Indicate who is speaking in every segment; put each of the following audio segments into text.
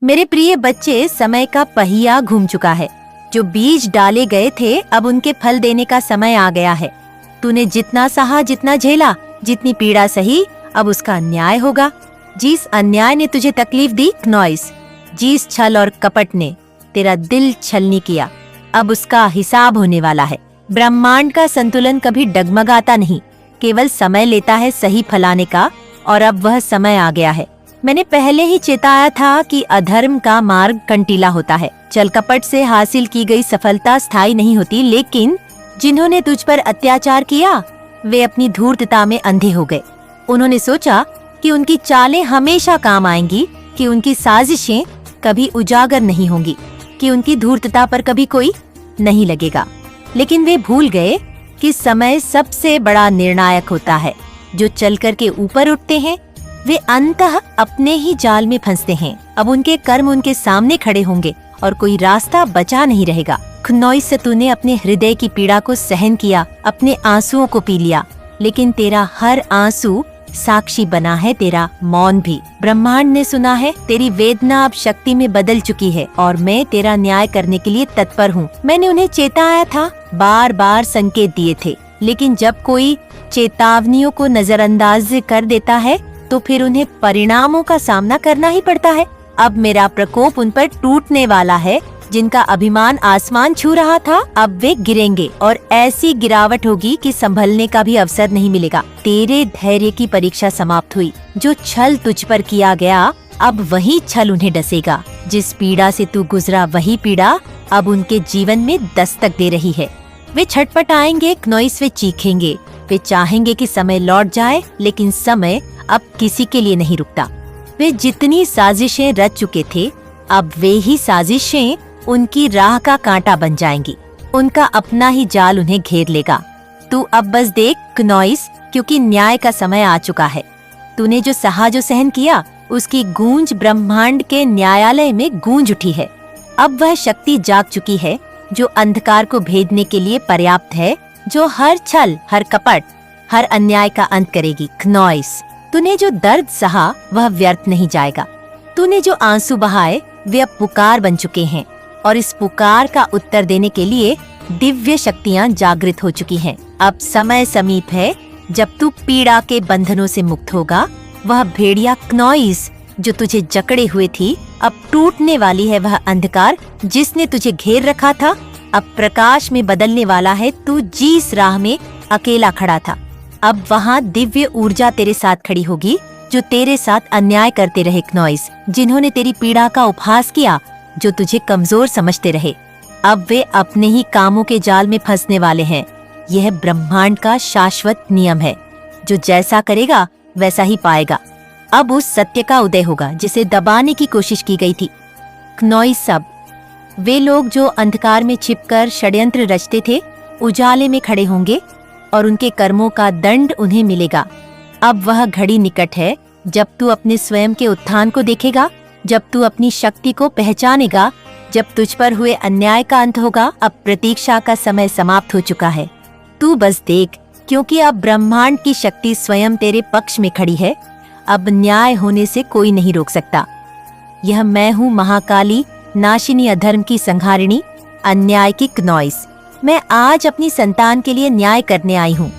Speaker 1: मेरे प्रिय बच्चे, समय का पहिया घूम चुका है। जो बीज डाले गए थे अब उनके फल देने का समय आ गया है। तूने जितना सहा, जितना झेला, जितनी पीड़ा सही, अब उसका न्याय होगा। जिस अन्याय ने तुझे तकलीफ दी क्नॉइस, जिस छल और कपट ने तेरा दिल छलनी किया, अब उसका हिसाब होने वाला है। ब्रह्मांड का संतुलन कभी डगमगाता नहीं, केवल समय लेता है सही फलाने का, और अब वह समय आ गया है। मैंने पहले ही चेताया था कि अधर्म का मार्ग कंटीला होता है। छल कपट से हासिल की गई सफलता स्थायी नहीं होती, लेकिन जिन्होंने तुझ पर अत्याचार किया वे अपनी धूर्तता में अंधे हो गए। उन्होंने सोचा कि उनकी चालें हमेशा काम आएंगी, कि उनकी साजिशें कभी उजागर नहीं होंगी, कि उनकी धूर्तता पर कभी कोई नहीं लगेगा। लेकिन वे भूल गए कि समय सबसे बड़ा निर्णायक होता है। जो चल कर के ऊपर उठते हैं वे अंततः अपने ही जाल में फंसते हैं। अब उनके कर्म उनके सामने खड़े होंगे और कोई रास्ता बचा नहीं रहेगा। क्नॉइस से तूने अपने हृदय की पीड़ा को सहन किया, अपने आंसुओं को पी लिया, लेकिन तेरा हर आंसू साक्षी बना है, तेरा मौन भी। ब्रह्मांड ने सुना है, तेरी वेदना अब शक्ति में बदल चुकी है और मैं तेरा न्याय करने के लिए तत्पर हूँ। मैंने उन्हें चेताया था, बार बार संकेत दिए थे, लेकिन जब कोई चेतावनियों को नजरअंदाज कर देता है तो फिर उन्हें परिणामों का सामना करना ही पड़ता है। अब मेरा प्रकोप उन पर टूटने वाला है। जिनका अभिमान आसमान छू रहा था अब वे गिरेंगे, और ऐसी गिरावट होगी कि संभलने का भी अवसर नहीं मिलेगा। तेरे धैर्य की परीक्षा समाप्त हुई। जो छल तुझ पर किया गया अब वही छल उन्हें डसेगा। जिस पीड़ा से तू गुजरा वही पीड़ा अब उनके जीवन में दस्तक दे रही है। वे छटपटाएंगे, क्नॉइस, वे चीखेंगे, वे चाहेंगे कि समय लौट जाए, लेकिन समय अब किसी के लिए नहीं रुकता। वे जितनी साजिशें रच चुके थे अब वे ही साजिशें उनकी राह का कांटा बन जाएंगी। उनका अपना ही जाल उन्हें घेर लेगा। तू अब बस देख क्नॉइस, क्योंकि न्याय का समय आ चुका है। तूने जो सहा, जो सहन किया, उसकी गूंज ब्रह्मांड के न्यायालय में गूंज उठी है। अब वह शक्ति जाग चुकी है जो अंधकार को भेदने के लिए पर्याप्त है, जो हर छल, हर कपट, हर अन्याय का अंत करेगी। क्नॉइस, तूने जो दर्द सहा वह व्यर्थ नहीं जाएगा। तूने जो आंसू बहाए वे अब पुकार बन चुके हैं, और इस पुकार का उत्तर देने के लिए दिव्य शक्तियां जागृत हो चुकी हैं। अब समय समीप है जब तू पीड़ा के बंधनों से मुक्त होगा। वह भेड़िया क्नॉइस जो तुझे जकड़े हुए थी, अब टूटने वाली है। वह अंधकार जिसने तुझे घेर रखा था अब प्रकाश में बदलने वाला है। तू जिस राह में अकेला खड़ा था अब वहाँ दिव्य ऊर्जा तेरे साथ खड़ी होगी, जो तेरे साथ अन्याय करते रहे क्नॉइस, जिन्होंने तेरी पीड़ा का उपहास किया, जो तुझे कमजोर समझते रहे, अब वे अपने ही कामों के जाल में फंसने वाले हैं। यह ब्रह्मांड का शाश्वत नियम है। जो जैसा करेगा वैसा ही पाएगा। अब उस सत्य का उदय होगा जिसे दबाने की कोशिश की गई थी। क्नॉइस, सब वे लोग जो अंधकार में छिपकर षड्यंत्र रचते थे उजाले में खड़े होंगे और उनके कर्मों का दंड उन्हें मिलेगा। अब वह घड़ी निकट है जब तू अपने स्वयं के उत्थान को देखेगा, जब तू अपनी शक्ति को पहचानेगा, जब तुझ पर हुए अन्याय का अंत होगा। अब प्रतीक्षा का समय समाप्त हो चुका है। तू बस देख, क्योंकि अब ब्रह्मांड की शक्ति स्वयं तेरे पक्ष में खड़ी है। अब न्याय होने से कोई नहीं रोक सकता। यह मैं हूँ, महाकाली, नाशिनी, अधर्म की संहारिणी, अन्याय की क्नॉइस। मैं आज अपनी संतान के लिए न्याय करने आई हूँ।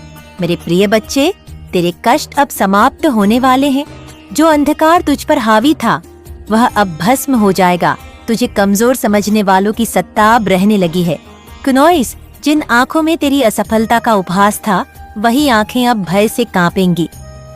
Speaker 1: मेरे प्रिय बच्चे, तेरे कष्ट अब समाप्त होने वाले हैं। जो अंधकार तुझ पर हावी था वह अब भस्म हो जाएगा। तुझे कमजोर समझने वालों की सत्ता अब रहने लगी है। क्नॉइस, जिन आंखों में तेरी असफलता का उपहास था वही आंखें अब भय से कांपेंगी।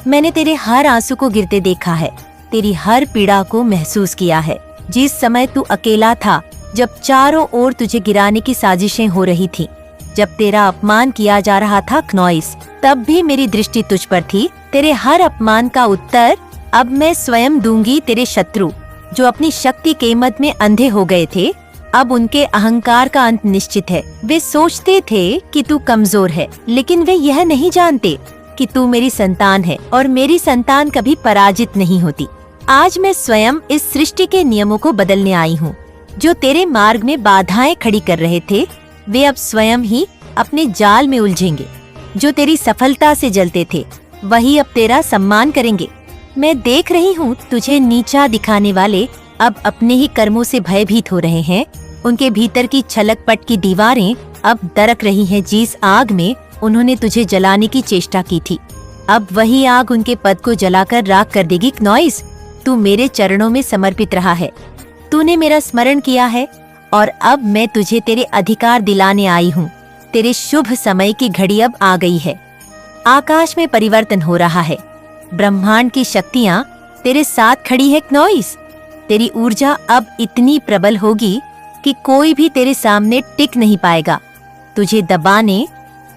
Speaker 1: मैंने तेरे हर आंसू को गिरते देखा है, तेरी हर पीड़ा को महसूस किया है। जिस समय तू अकेला था, जब चारों ओर तुझे गिराने की साजिशें हो रही थी, जब तेरा अपमान किया जा रहा था क्नॉइस, तब भी मेरी दृष्टि तुझ पर थी। तेरे हर अपमान का उत्तर अब मैं स्वयं दूंगी। तेरे शत्रु जो अपनी शक्ति के मद में अंधे हो गए थे, अब उनके अहंकार का अंत निश्चित है। वे सोचते थे कि तू कमजोर है, लेकिन वे यह नहीं जानते कि तू मेरी संतान है, और मेरी संतान कभी पराजित नहीं होती। आज मैं स्वयं इस सृष्टि के नियमों को बदलने आई हूँ। जो तेरे मार्ग में बाधाएं खड़ी कर रहे थे वे अब स्वयं ही अपने जाल में उलझेंगे। जो तेरी सफलता से जलते थे वही अब तेरा सम्मान करेंगे। मैं देख रही हूँ तुझे नीचा दिखाने वाले अब अपने ही कर्मों से भयभीत हो रहे हैं। उनके भीतर की छलकपट की दीवारें अब दरक रही हैं जिस आग में उन्होंने तुझे जलाने की चेष्टा की थी। अब वही आग उनके पद को जलाकर राख कर देगी। क्नॉइस, तू मेरे चरणों में समर्पित रहा है, तूने मेरा स्मरण किया है और अब मैं तुझे तेरे अधिकार दिलाने आई हूँ। तेरे शुभ समय की घड़ी अब आ गई है। आकाश में परिवर्तन हो रहा है। ब्रह्मांड की शक्तियाँ तेरे साथ खड़ी है। क्नॉइस, तेरी ऊर्जा अब इतनी प्रबल होगी कि कोई भी तेरे सामने टिक नहीं पाएगा। तुझे दबाने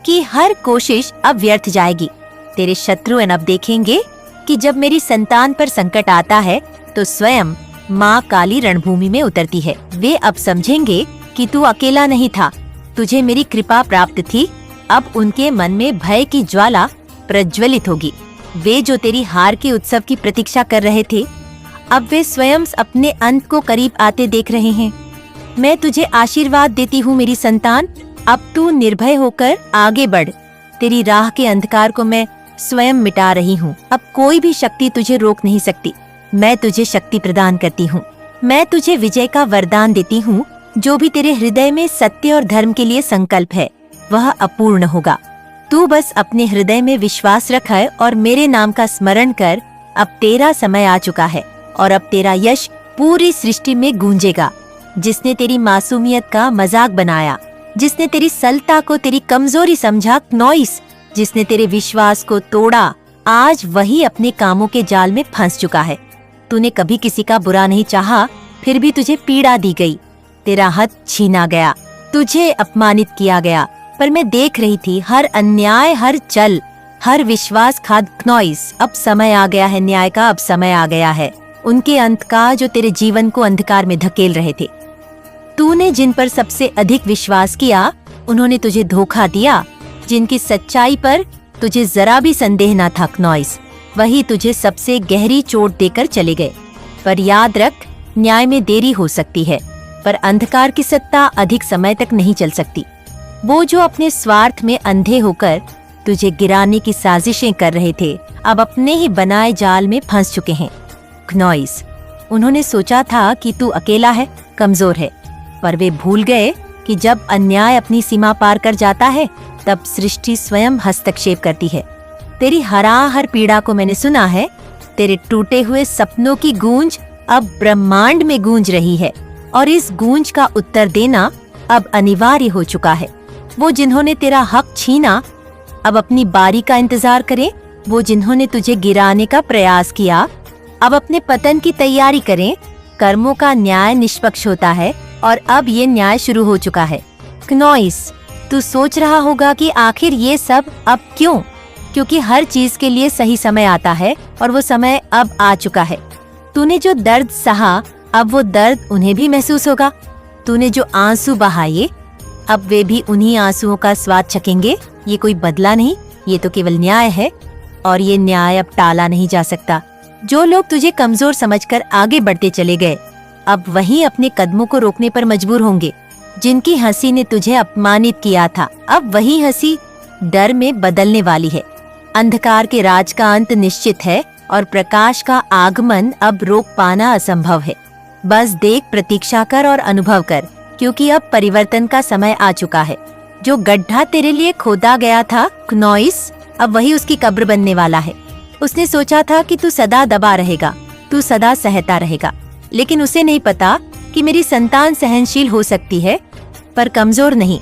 Speaker 1: की हर कोशिश अब व्यर्थ जाएगी। तेरे शत्रु अब देखेंगे कि जब मेरी संतान पर संकट आता है तो स्वयं माँ काली रणभूमि में उतरती है। वे अब समझेंगे कि तू अकेला नहीं था, तुझे मेरी कृपा प्राप्त थी। अब उनके मन में भय की ज्वाला प्रज्वलित होगी। वे जो तेरी हार के उत्सव की प्रतीक्षा कर रहे थे, अब वे स्वयं अपने अंत को करीब आते देख रहे हैं। मैं तुझे आशीर्वाद देती हूँ मेरी संतान, अब तू निर्भय होकर आगे बढ़। तेरी राह के अंधकार को मैं स्वयं मिटा रही हूँ। अब कोई भी शक्ति तुझे रोक नहीं सकती। मैं तुझे शक्ति प्रदान करती हूँ। मैं तुझे विजय का वरदान देती हूँ। जो भी तेरे हृदय में सत्य और धर्म के लिए संकल्प है वह अपूर्ण होगा। तू बस अपने हृदय में विश्वास रख और मेरे नाम का स्मरण कर। अब तेरा समय आ चुका है और अब तेरा यश पूरी सृष्टि में गूंजेगा। जिसने तेरी मासूमियत का मजाक बनाया, जिसने तेरी सलता को तेरी कमजोरी समझा, क्नॉइस, जिसने तेरे विश्वास को तोड़ा, आज वही अपने कामों के जाल में फंस चुका है। तूने कभी किसी का बुरा नहीं चाहा, फिर भी तुझे पीड़ा दी गई। तेरा हक छीना गया, तुझे अपमानित किया गया, पर मैं देख रही थी हर अन्याय, हर छल, हर विश्वासघात। क्नॉइस, अब समय आ गया है न्याय का, अब समय आ गया है उनके अंत का जो तेरे जीवन को अंधकार में धकेल रहे थे। तूने जिन पर सबसे अधिक विश्वास किया उन्होंने तुझे धोखा दिया। जिनकी सच्चाई पर तुझे जरा भी संदेह न था, क्नॉइस, वही तुझे सबसे गहरी चोट देकर चले गए। पर याद रख, न्याय में देरी हो सकती है, पर अंधकार की सत्ता अधिक समय तक नहीं चल सकती। वो जो अपने स्वार्थ में अंधे होकर तुझे गिराने की साजिशें कर रहे थे, अब अपने ही बनाए जाल में फंस चुके हैं। क्नॉइस, उन्होंने सोचा था कि तू अकेला है, कमजोर है, पर वे भूल गए कि जब अन्याय अपनी सीमा पार कर जाता है तब सृष्टि स्वयं हस्तक्षेप करती है। तेरी हर पीड़ा को मैंने सुना है। तेरे टूटे हुए सपनों की गूंज अब ब्रह्मांड में गूंज रही है और इस गूंज का उत्तर देना अब अनिवार्य हो चुका है। वो जिन्होंने तेरा हक छीना अब अपनी बारी का इंतजार करें। वो जिन्होंने तुझे गिराने का प्रयास किया अब अपने पतन की तैयारी करें। कर्मों का न्याय निष्पक्ष होता है और अब ये न्याय शुरू हो चुका है। क्नॉइस, तू सोच रहा होगा कि आखिर ये सब अब क्यों? क्योंकि हर चीज के लिए सही समय आता है और वो समय अब आ चुका है। तूने जो दर्द सहा, अब वो दर्द उन्हें भी महसूस होगा। तूने जो आंसू बहाए, अब वे भी उन्हीं आंसुओं का स्वाद चखेंगे। ये कोई बदला नहीं, ये तो केवल न्याय है और ये न्याय अब टाला नहीं जा सकता। जो लोग तुझे कमजोर समझकर आगे बढ़ते चले गए, अब वही अपने कदमों को रोकने पर मजबूर होंगे। जिनकी हंसी ने तुझे अपमानित किया था, अब वही हंसी डर में बदलने वाली है। अंधकार के राज का अंत निश्चित है और प्रकाश का आगमन अब रोक पाना असंभव है। बस देख, प्रतीक्षा कर और अनुभव कर, क्योंकि अब परिवर्तन का समय आ चुका है। जो गड्ढा तेरे लिए खोदा गया था, क्नॉइस, अब वही उसकी कब्र बनने वाला है। उसने सोचा था कि तू सदा दबा रहेगा, तू सदा सहता रहेगा, लेकिन उसे नहीं पता कि मेरी संतान सहनशील हो सकती है पर कमजोर नहीं।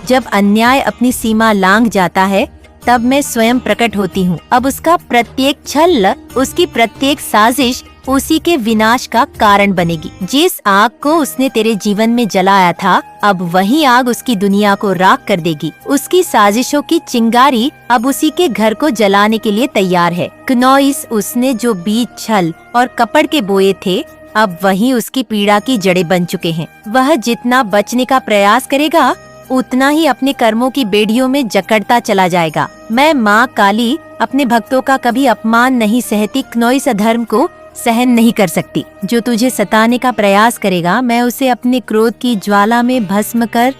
Speaker 1: जब अन्याय अपनी सीमा लांघ जाता है तब मैं स्वयं प्रकट होती हूँ। अब उसका प्रत्येक छल, उसकी प्रत्येक साजिश उसी के विनाश का कारण बनेगी। जिस आग को उसने तेरे जीवन में जलाया था, अब वही आग उसकी दुनिया को राख कर देगी। उसकी साजिशों की चिंगारी अब उसी के घर को जलाने के लिए तैयार है। क्नॉइस, उसने जो बीज छल और कपड़ के बोए थे, अब वही उसकी पीड़ा की जड़ें बन चुके हैं। वह जितना बचने का प्रयास करेगा उतना ही अपने कर्मों की बेड़ियों में जकड़ता चला जाएगा। मैं माँ काली अपने भक्तों का कभी अपमान नहीं सहती। क्नॉइस, अधर्म को सहन नहीं कर सकती। जो तुझे सताने का प्रयास करेगा, मैं उसे अपने क्रोध की ज्वाला में भस्म कर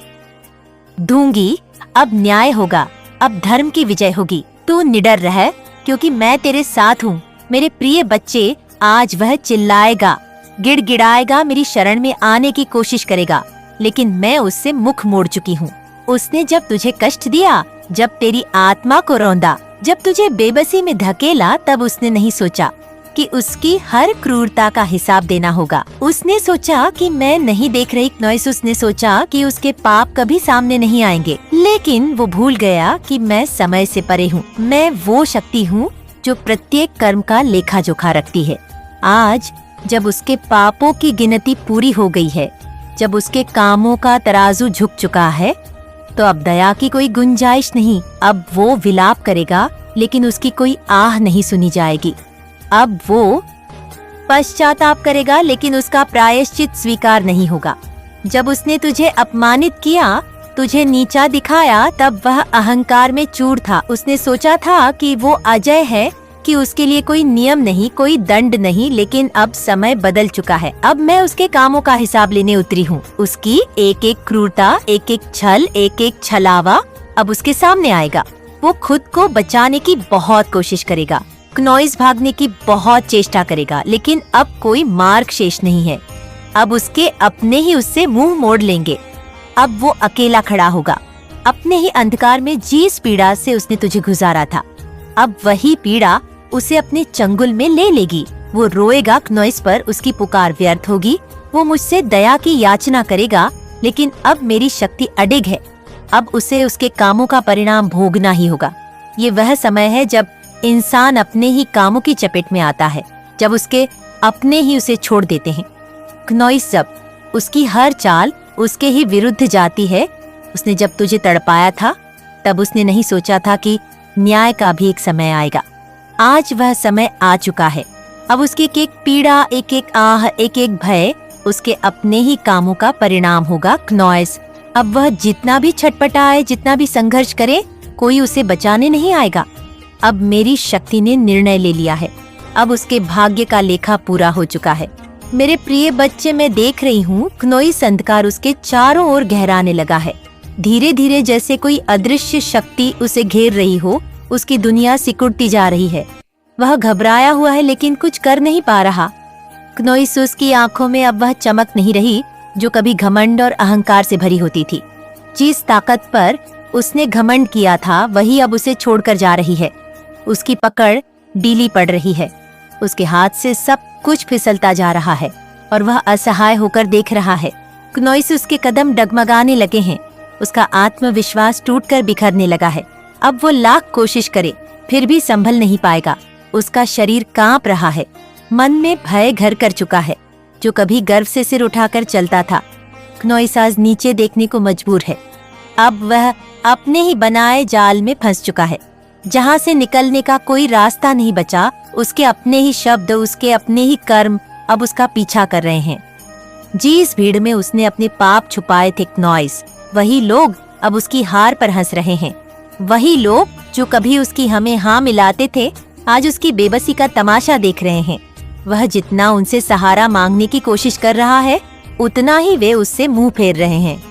Speaker 1: दूंगी। अब न्याय होगा, अब धर्म की विजय होगी। तू निडर रह, क्योंकि मैं तेरे साथ हूँ। मेरे प्रिय बच्चे, आज वह चिल्लाएगा, गिड़गिड़ाएगा, मेरी शरण में आने की कोशिश करेगा, लेकिन मैं उससे मुख मोड़ चुकी हूँ। उसने जब तुझे कष्ट दिया, जब तेरी आत्मा को रौंदा, जब तुझे बेबसी में धकेला, तब उसने नहीं सोचा कि उसकी हर क्रूरता का हिसाब देना होगा। उसने सोचा कि मैं नहीं देख रही क्नोइस, उसने सोचा कि उसके पाप कभी सामने नहीं आएंगे, लेकिन वो भूल गया कि मैं समय से परे हूँ। मैं वो शक्ति हूँ जो प्रत्येक कर्म का लेखा जोखा रखती है। आज जब उसके पापों की गिनती पूरी हो गई है, जब उसके कामों का तराजू झुक चुका है, तो अब दया की कोई गुंजाइश नहीं। अब वो विलाप करेगा, लेकिन उसकी कोई आह नहीं सुनी जाएगी। अब वो पश्चाताप करेगा, लेकिन उसका प्रायश्चित स्वीकार नहीं होगा। जब उसने तुझे अपमानित किया, तुझे नीचा दिखाया, तब वह अहंकार में चूर था। उसने सोचा था कि वो अजय है, कि उसके लिए कोई नियम नहीं, कोई दंड नहीं, लेकिन अब समय बदल चुका है। अब मैं उसके कामों का हिसाब लेने उतरी हूँ। उसकी एक एक क्रूरता, एक एक छल, एक एक छलावा अब उसके सामने आएगा। वो खुद को बचाने की बहुत कोशिश करेगा, क्नोइस भागने की बहुत चेष्टा करेगा, लेकिन अब कोई मार्ग शेष नहीं है। अब उसके अपने ही उससे मुंह मोड़ लेंगे। अब वो अकेला खड़ा होगा। अपने ही अंधकार में जिस पीड़ा से उसने तुझे गुजारा था, अब वही पीड़ा उसे अपने चंगुल में ले लेगी। वो रोएगा क्नोइस पर, उसकी पुकार व्यर्थ होगी। वो मुझसे दया की याचना करेगा, लेकिन अब मेरी शक्ति अडिग है। अब उसे उसके कामों का परिणाम भोगना ही होगा। ये वह समय है जब इंसान अपने ही कामों की चपेट में आता है, जब उसके अपने ही उसे छोड़ देते हैं। क्नोइस जब उसकी हर चाल उसके ही विरुद्ध जाती है। उसने जब तुझे तड़पाया था, तब उसने नहीं सोचा था कि न्याय का भी एक समय आएगा। आज वह समय आ चुका है। अब उसकी एक एक पीड़ा, एक एक आह, एक एक भय उसके अपने ही कामों का परिणाम होगा। क्नोइस अब वह जितना भी छटपटाए, जितना भी संघर्ष करे, कोई उसे बचाने नहीं आएगा। अब मेरी शक्ति ने निर्णय ले लिया है। अब उसके भाग्य का लेखा पूरा हो चुका है। मेरे प्रिय बच्चे, मैं देख रही हूँ क्नोइस अंधकार उसके चारों ओर गहराने लगा है। धीरे धीरे जैसे कोई अदृश्य शक्ति उसे घेर रही हो, उसकी दुनिया सिकुड़ती जा रही है। वह घबराया हुआ है, लेकिन कुछ कर नहीं पा रहा। क्नोइस उसकी आंखों में अब वह चमक नहीं रही जो कभी घमंड और अहंकार से भरी होती थी। जिस ताकत पर उसने घमंड किया था, वही अब उसे छोड़कर जा रही है। उसकी पकड़ ढीली पड़ रही है। उसके हाथ से सब कुछ फिसलता जा रहा है और वह असहाय होकर देख रहा है। क्नोइस उसके कदम डगमगाने लगे हैं। उसका आत्मविश्वास टूटकर बिखरने लगा है। अब वो लाख कोशिश करे, फिर भी संभल नहीं पाएगा। उसका शरीर कांप रहा है। मन में भय घर कर चुका है। जो कभी गर्व से सिर उठाकर चलता था, क्नोइस आज नीचे देखने को मजबूर है। अब वह अपने ही बनाए जाल में फंस चुका है, जहाँ से निकलने का कोई रास्ता नहीं बचा। उसके अपने ही शब्द, उसके अपने ही कर्म अब उसका पीछा कर रहे हैं। जिस भीड़ में उसने अपने पाप छुपाए थे क्नोइस, वही लोग अब उसकी हार पर हंस रहे हैं। वही लोग जो कभी उसकी हमें हाँ मिलाते थे, आज उसकी बेबसी का तमाशा देख रहे हैं। वह जितना उनसे सहारा मांगने की कोशिश कर रहा है, उतना ही वे उससे मुंह फेर रहे हैं।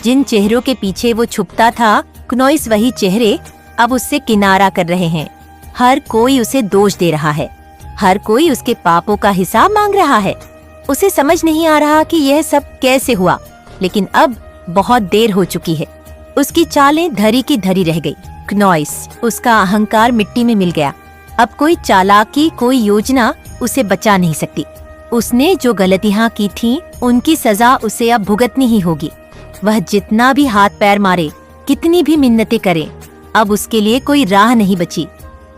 Speaker 1: जिन चेहरों के पीछे वो छुपता था, क्नोइस वही चेहरे अब उससे किनारा कर रहे हैं। हर कोई उसे दोष दे रहा है। हर कोई उसके पापों का हिसाब मांग रहा है। उसे समझ नहीं आ रहा कि यह सब कैसे हुआ, लेकिन अब बहुत देर हो चुकी है। उसकी चालें धरी की धरी रह गई। क्नोइस, उसका अहंकार मिट्टी में मिल गया। अब कोई चालाकी, कोई योजना उसे बचा नहीं सकती। उसने जो गलतियां की थीं, उनकी सजा उसे अब भुगतनी ही होगी। वह जितना भी हाथ पैर मारे, कितनी भी मिन्नतें करे, अब उसके लिए कोई राह नहीं बची।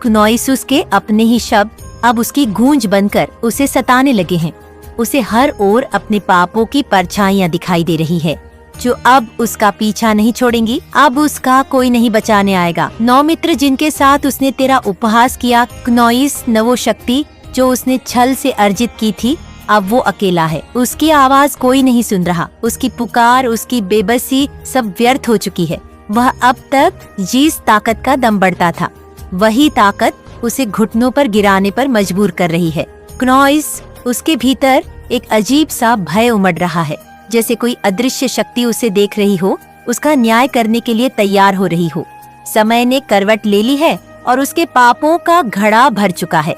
Speaker 1: क्नोइस उसके अपने ही शब्द अब उसकी गूंज बनकर उसे सताने लगे हैं। उसे हर ओर अपने पापों की परछाइयां दिखाई दे रही है, जो अब उसका पीछा नहीं छोड़ेंगी। अब उसका कोई नहीं बचाने आएगा। 9 मित्र जिनके साथ उसने तेरा उपहास किया, क्नोइस, न वो शक्ति जो उसने छल से अर्जित की थी, अब वो अकेला है। उसकी आवाज कोई नहीं सुन रहा। उसकी पुकार, उसकी बेबसी सब व्यर्थ हो चुकी है। वह अब तक जिस ताकत का दम बढ़ता था, वही ताकत उसे घुटनों पर गिराने पर मजबूर कर रही है। क्नोइस, उसके भीतर एक अजीब सा भय उमड़ रहा है, जैसे कोई अदृश्य शक्ति उसे देख रही हो, उसका न्याय करने के लिए तैयार हो रही हो। समय ने करवट ले ली है और उसके पापों का घड़ा भर चुका है।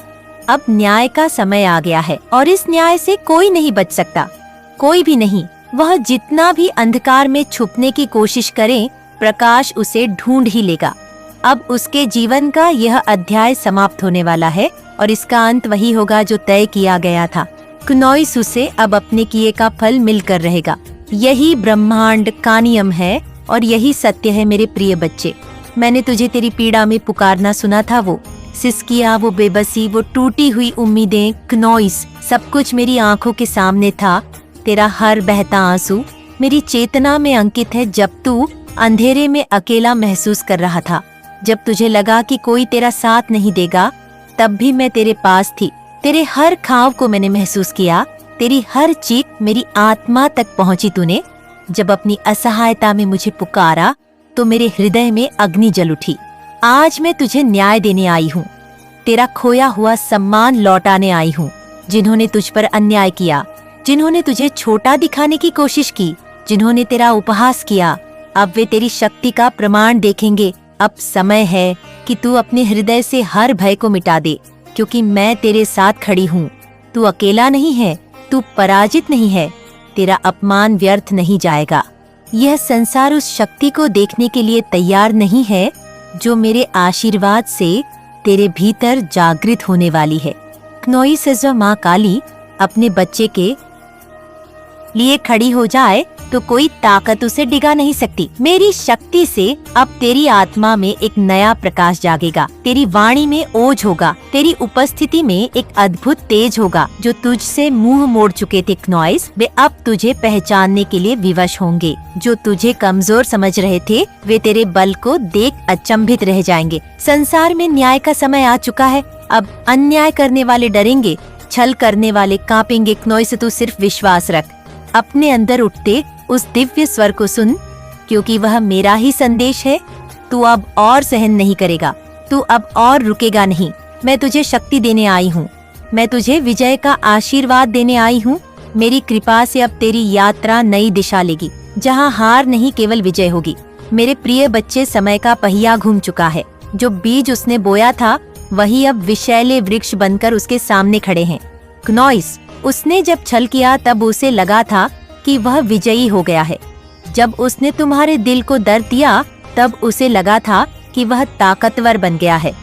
Speaker 1: अब न्याय का समय आ गया है और इस न्याय से कोई नहीं बच सकता, कोई भी नहीं। वह जितना भी अंधकार में छुपने की कोशिश करे, प्रकाश उसे ढूंढ ही लेगा। अब उसके जीवन का यह अध्याय समाप्त होने वाला है और इसका अंत वही होगा जो तय किया गया था। क्नोइस उसे अब अपने किए का फल मिलकर रहेगा। यही ब्रह्मांड का नियम है और यही सत्य है मेरे प्रिय बच्चे। मैंने तुझे तेरी पीड़ा में पुकारना सुना था, वो सिसकियां, वो बेबसी, वो टूटी हुई उम्मीदें। क्नोइस, सब कुछ मेरी आंखों के सामने था। तेरा हर बहता आंसू मेरी चेतना में अंकित है। जब तू अंधेरे में अकेला महसूस कर रहा था, जब तुझे लगा कि कोई तेरा साथ नहीं देगा, तब भी मैं तेरे पास थी। तेरे हर खाव को मैंने महसूस किया, तेरी हर चीख मेरी आत्मा तक पहुंची। तूने जब अपनी असहायता में मुझे पुकारा तो मेरे हृदय में अग्नि जल उठी। आज मैं तुझे न्याय देने आई हूँ, तेरा खोया हुआ सम्मान लौटाने आई हूँ। जिन्होंने तुझ पर अन्याय किया, जिन्होंने तुझे छोटा दिखाने की कोशिश की, जिन्होंने तेरा उपहास किया, अब वे तेरी शक्ति का प्रमाण देखेंगे। अब समय है कि तू अपने हृदय से हर भय को मिटा दे, क्योंकि मैं तेरे साथ खड़ी हूँ। तू अकेला नहीं है, तू पराजित नहीं है। तेरा अपमान व्यर्थ नहीं जाएगा। यह संसार उस शक्ति को देखने के लिए तैयार नहीं है जो मेरे आशीर्वाद से तेरे भीतर जागृत होने वाली है। क्नोइस माँ काली अपने बच्चे के लिए खड़ी हो जाए तो कोई ताकत उसे डिगा नहीं सकती। मेरी शक्ति से अब तेरी आत्मा में एक नया प्रकाश जागेगा। तेरी वाणी में ओज होगा, तेरी उपस्थिति में एक अद्भुत तेज होगा। जो तुझसे मुंह मोड़ चुके थे क्नोइस, वे अब तुझे पहचानने के लिए विवश होंगे। जो तुझे कमजोर समझ रहे थे, वे तेरे बल को देख अचंभित रह जाएंगे। संसार में न्याय का समय आ चुका है। अब अन्याय करने वाले डरेंगे, छल करने वाले कांपेंगे। क्नोइस, तू सिर्फ विश्वास रख। अपने अंदर उठते उस दिव्य स्वर को सुन, क्योंकि वह मेरा ही संदेश है। तू अब और सहन नहीं करेगा, तू अब और रुकेगा नहीं। मैं तुझे शक्ति देने आई हूँ, मैं तुझे विजय का आशीर्वाद देने आई हूँ। मेरी कृपा से अब तेरी यात्रा नई दिशा लेगी, जहाँ हार नहीं केवल विजय होगी। मेरे प्रिय बच्चे, समय का पहिया घूम चुका है। जो बीज उसने बोया था, वही अब विषैले वृक्ष बनकर उसके सामने खड़े हैं। क्नोइस, उसने जब छल किया तब उसे लगा था कि वह विजयी हो गया है। जब उसने तुम्हारे दिल को दर्द दिया तब उसे लगा था कि वह ताकतवर बन गया है।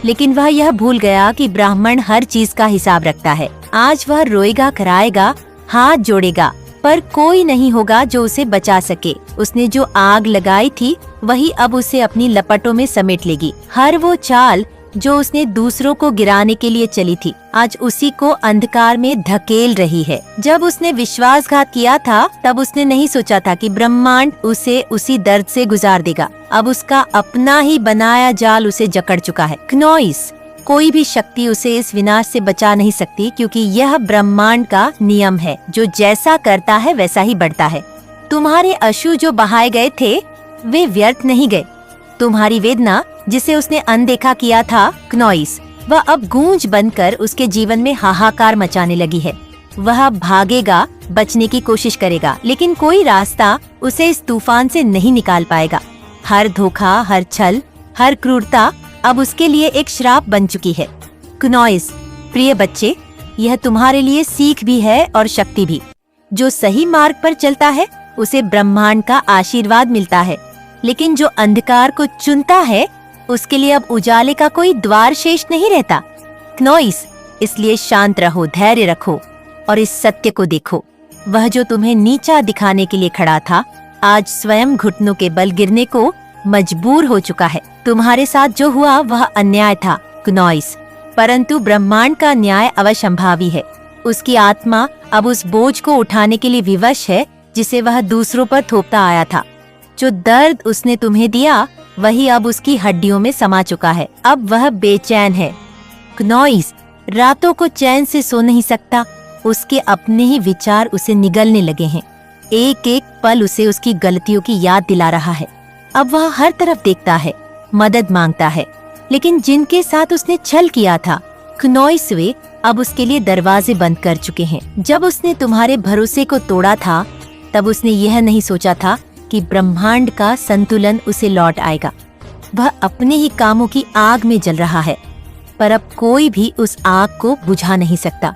Speaker 1: लेकिन वह यह भूल गया कि ब्राह्मण हर चीज का हिसाब रखता है। आज वह रोएगा, कराएगा, हाथ जोड़ेगा, पर कोई नहीं होगा जो उसे बचा सके। उसने जो आग लगाई थी वही अब उसे अपनी लपटों में समेट लेगी। हर वो चाल जो उसने दूसरों को गिराने के लिए चली थी, आज उसी को अंधकार में धकेल रही है। जब उसने विश्वासघात किया था तब उसने नहीं सोचा था कि ब्रह्मांड उसे उसी दर्द से गुजार देगा। अब उसका अपना ही बनाया जाल उसे जकड़ चुका है। क्नोइस, कोई भी शक्ति उसे इस विनाश से बचा नहीं सकती, क्योंकि यह ब्रह्मांड का नियम है। जो जैसा करता है वैसा ही बढ़ता है। तुम्हारे अश्रु जो बहाए गए थे वे व्यर्थ नहीं गए। तुम्हारी वेदना जिसे उसने अनदेखा किया था क्नोइस, वह अब गूंज बनकर उसके जीवन में हाहाकार मचाने लगी है। वह भागेगा, बचने की कोशिश करेगा, लेकिन कोई रास्ता उसे इस तूफान से नहीं निकाल पाएगा। हर धोखा, हर छल, हर क्रूरता अब उसके लिए एक श्राप बन चुकी है। क्नोइस, प्रिय बच्चे, यह तुम्हारे लिए सीख भी है और शक्ति भी। जो सही मार्ग पर चलता है उसे ब्रह्मांड का आशीर्वाद मिलता है, लेकिन जो अंधकार को चुनता है उसके लिए अब उजाले का कोई द्वार शेष नहीं रहता। क्नोइस, इसलिए शांत रहो, धैर्य रखो और इस सत्य को देखो। वह जो तुम्हें नीचा दिखाने के लिए खड़ा था, आज स्वयं घुटनों के बल गिरने को मजबूर हो चुका है। तुम्हारे साथ जो हुआ वह अन्याय था क्नोइस, परंतु ब्रह्मांड का न्याय अवश्यंभावी है। उसकी आत्मा अब उस बोझ को उठाने के लिए विवश है जिसे वह दूसरों पर थोपता आया था। जो दर्द उसने तुम्हें दिया वही अब उसकी हड्डियों में समा चुका है। अब वह बेचैन है। क्नोइस, रातों को चैन से सो नहीं सकता। उसके अपने ही विचार उसे निगलने लगे हैं। एक एक पल उसे उसकी गलतियों की याद दिला रहा है। अब वह हर तरफ देखता है, मदद मांगता है, लेकिन जिनके साथ उसने छल किया था क्नोइस, वे अब उसके लिए दरवाजे बंद कर चुके हैं। जब उसने तुम्हारे भरोसे को तोड़ा था तब उसने यह नहीं सोचा था कि ब्रह्मांड का संतुलन उसे लौट आएगा। वह अपने ही कामों की आग में जल रहा है। पर अब कोई भी उस आग को बुझा नहीं सकता।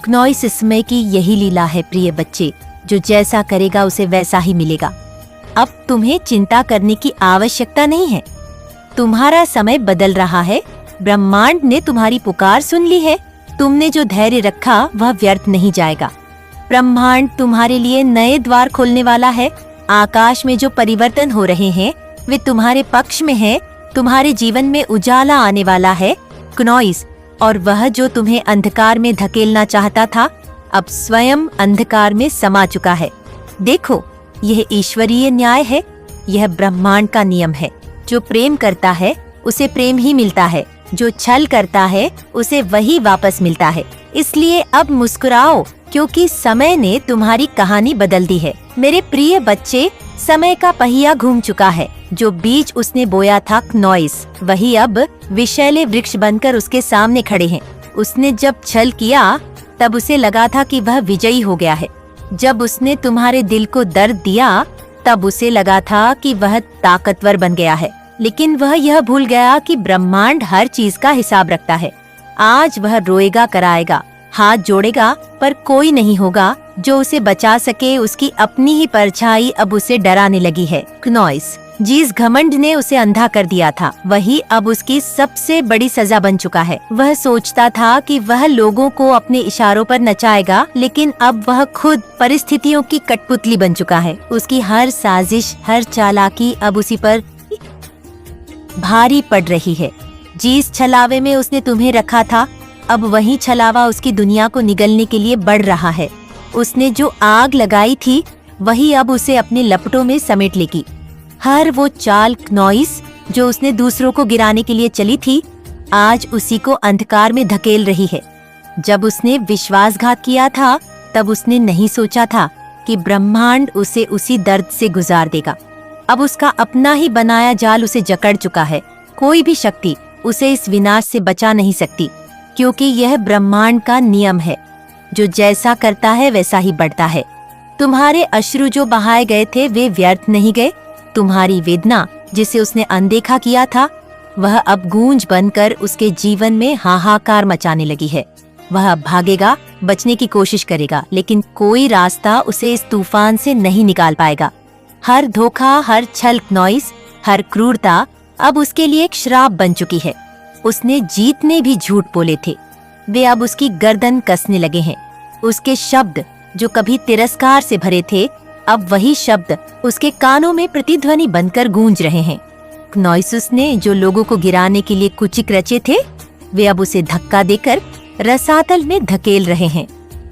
Speaker 1: क्नॉइस समय की यही लीला है प्रिय बच्चे, जो जैसा करेगा उसे वैसा ही मिलेगा। अब तुम्हें चिंता करने की आवश्यकता नहीं है। तुम्हारा समय बदल रहा है। ब्रह्मांड ने तुम्हारी पुकार सुन ली है। तुमने जो धैर्य रखा वह व्यर्थ नहीं जाएगा। ब्रह्मांड तुम्हारे लिए नए द्वार खोलने वाला है। आकाश में जो परिवर्तन हो रहे हैं वे तुम्हारे पक्ष में है। तुम्हारे जीवन में उजाला आने वाला है क्नॉइस, और वह जो तुम्हें अंधकार में धकेलना चाहता था अब स्वयं अंधकार में समा चुका है। देखो, यह ईश्वरीय न्याय है। यह ब्रह्मांड का नियम है। जो प्रेम करता है उसे प्रेम ही मिलता है, जो छल करता है उसे वही वापस मिलता है। इसलिए अब मुस्कुराओ, क्योंकि समय ने तुम्हारी कहानी बदल दी है। मेरे प्रिय बच्चे, समय का पहिया घूम चुका है। जो बीज उसने बोया था क्नॉइस, वही अब विषैले वृक्ष बनकर उसके सामने खड़े हैं। उसने जब छल किया तब उसे लगा था कि वह विजयी हो गया है। जब उसने तुम्हारे दिल को दर्द दिया तब उसे लगा था कि वह ताकतवर बन गया है, लेकिन वह यह भूल गया कि ब्रह्मांड हर चीज का हिसाब रखता है। आज वह रोएगा, कराएगा, हाथ जोड़ेगा, पर कोई नहीं होगा जो उसे बचा सके। उसकी अपनी ही परछाई अब उसे डराने लगी है। क्नॉइस, जिस घमंड ने उसे अंधा कर दिया था वही अब उसकी सबसे बड़ी सजा बन चुका है। वह सोचता था कि वह लोगों को अपने इशारों पर नचाएगा, लेकिन अब वह खुद परिस्थितियों की कठपुतली बन चुका है। उसकी हर साजिश, हर चालाकी अब उसी पर भारी पड़ रही है। जिस छलावे में उसने तुम्हें रखा था अब वही छलावा उसकी दुनिया को निगलने के लिए बढ़ रहा है। उसने जो आग लगाई थी वही अब उसे अपने लपटों में समेट लेगी। हर वो चाल क्नॉइस जो उसने दूसरों को गिराने के लिए चली थी आज उसी को अंधकार में धकेल रही है। जब उसने विश्वासघात किया था तब उसने नहीं सोचा था कि ब्रह्मांड उसे उसी दर्द से गुजार देगा। अब उसका अपना ही बनाया जाल उसे जकड़ चुका है। कोई भी शक्ति उसे इस विनाश से बचा नहीं सकती, क्योंकि यह ब्रह्मांड का नियम है। जो जैसा करता है वैसा ही बढ़ता है। तुम्हारे अश्रु जो बहाए गए थे वे व्यर्थ नहीं गए। तुम्हारी वेदना जिसे उसने अनदेखा किया था वह अब गूंज बनकर उसके जीवन में हाहाकार मचाने लगी है। वह अब भागेगा, बचने की कोशिश करेगा, लेकिन कोई रास्ता उसे इस तूफान से नहीं निकाल पाएगा। हर धोखा, हर छल क्नॉइस, हर क्रूरता अब उसके लिए एक श्राप बन चुकी है। उसने जीतने भी झूठ बोले थे, वे अब उसकी गर्दन कसने लगे हैं। उसके शब्द जो कभी तिरस्कार से भरे थे अब वही शब्द उसके कानों में प्रतिध्वनि बनकर गूंज रहे हैं। क्नॉइसुस ने जो लोगों को गिराने के लिए कुचिक रचे थे वे अब उसे धक्का देकर रसातल में धकेल रहे हैं।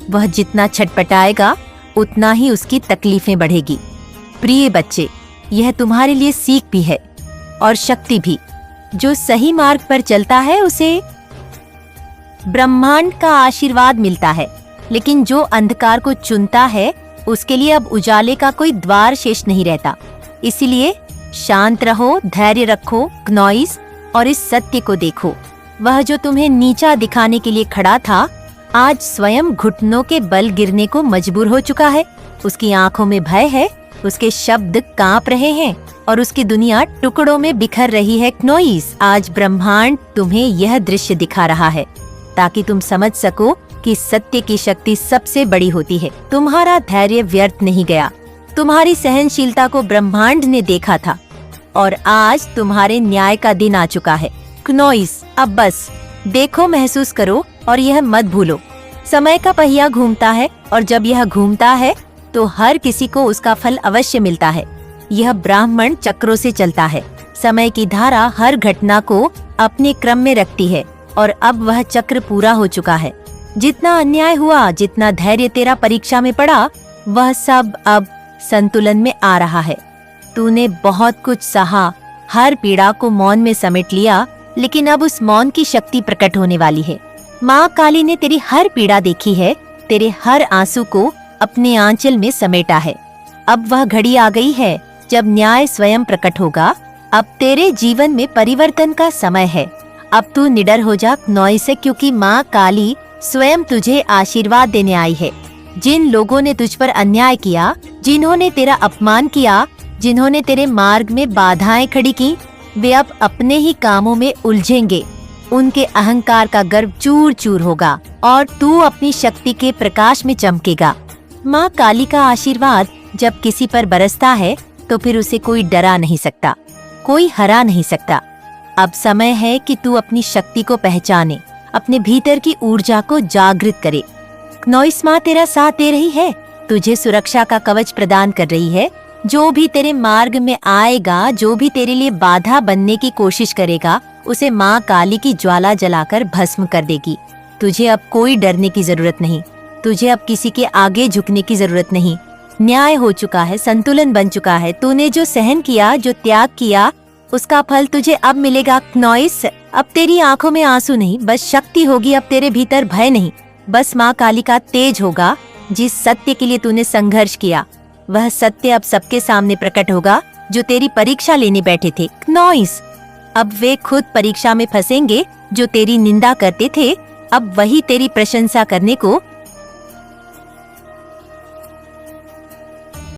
Speaker 1: वह जितना छटपटाएगा उतना ही उसकी तकलीफें बढ़ेगी। प्रिय बच्चे, यह तुम्हारे लिए सीख भी है और शक्ति भी। जो सही मार्ग पर चलता है उसे ब्रह्मांड का आशीर्वाद मिलता है, लेकिन जो अंधकार को चुनता है उसके लिए अब उजाले का कोई द्वार शेष नहीं रहता। इसीलिए शांत रहो, धैर्य रखो क्नॉइस, और इस सत्य को देखो। वह जो तुम्हें नीचा दिखाने के लिए खड़ा था आज स्वयं घुटनों के बल गिरने को मजबूर हो चुका है। उसकी आंखों में भय है, उसके शब्द कांप रहे हैं और उसकी दुनिया टुकड़ों में बिखर रही है। क्नॉइस, आज ब्रह्मांड तुम्हें यह दृश्य दिखा रहा है ताकि तुम समझ सको कि सत्य की शक्ति सबसे बड़ी होती है। तुम्हारा धैर्य व्यर्थ नहीं गया। तुम्हारी सहनशीलता को ब्रह्मांड ने देखा था और आज तुम्हारे न्याय का दिन आ चुका है। क्नॉइस, अब बस देखो, महसूस करो और यह मत भूलो, समय का पहिया घूमता है और जब यह घूमता है तो हर किसी को उसका फल अवश्य मिलता है। यह ब्राह्मण चक्रों से चलता है। समय की धारा हर घटना को अपने क्रम में रखती है और अब वह चक्र पूरा हो चुका है। जितना अन्याय हुआ, जितना धैर्य तेरा परीक्षा में पड़ा, वह सब अब संतुलन में आ रहा है। तूने बहुत कुछ सहा, हर पीड़ा को मौन में समेट लिया, लेकिन अब उस मौन की शक्ति प्रकट होने वाली है। माँ काली ने तेरी हर पीड़ा देखी है, तेरे हर आंसू को अपने आंचल में समेटा है। अब वह घड़ी आ गई है जब न्याय स्वयं प्रकट होगा। अब तेरे जीवन में परिवर्तन का समय है। अब तू निडर हो जा क्नॉइस, क्योंकि माँ काली स्वयं तुझे आशीर्वाद देने आई है। जिन लोगों ने तुझ पर अन्याय किया, जिन्होंने तेरा अपमान किया, जिन्होंने तेरे मार्ग में बाधाएं खड़ी की, वे अब अपने ही कामों में उलझेंगे। उनके अहंकार का गर्व चूर चूर होगा और तू अपनी शक्ति के प्रकाश में चमकेगा। माँ काली का आशीर्वाद जब किसी पर बरसता है तो फिर उसे कोई डरा नहीं सकता, कोई हरा नहीं सकता। अब समय है कि तू अपनी शक्ति को पहचाने, अपने भीतर की ऊर्जा को जागृत करे। क्नोइस माँ तेरा साथ दे रही है, तुझे सुरक्षा का कवच प्रदान कर रही है। जो भी तेरे मार्ग में आएगा, जो भी तेरे लिए बाधा बनने की कोशिश करेगा, उसे माँ काली की ज्वाला जलाकर भस्म कर देगी। तुझे अब कोई डरने की जरूरत नहीं, तुझे अब किसी के आगे झुकने की जरूरत नहीं। न्याय हो चुका है, संतुलन बन चुका है। तूने जो सहन किया, जो त्याग किया, उसका फल तुझे अब मिलेगा क्नोइस। अब तेरी आंखों में आंसू नहीं, बस शक्ति होगी। अब तेरे भीतर भय नहीं, बस माँ काली का तेज होगा। जिस सत्य के लिए तूने संघर्ष किया, वह सत्य अब सबके सामने प्रकट होगा। जो तेरी परीक्षा लेने बैठे थे क्नोइस, अब वे खुद परीक्षा में फंसेंगे। जो तेरी निंदा करते थे, अब वही तेरी प्रशंसा करने को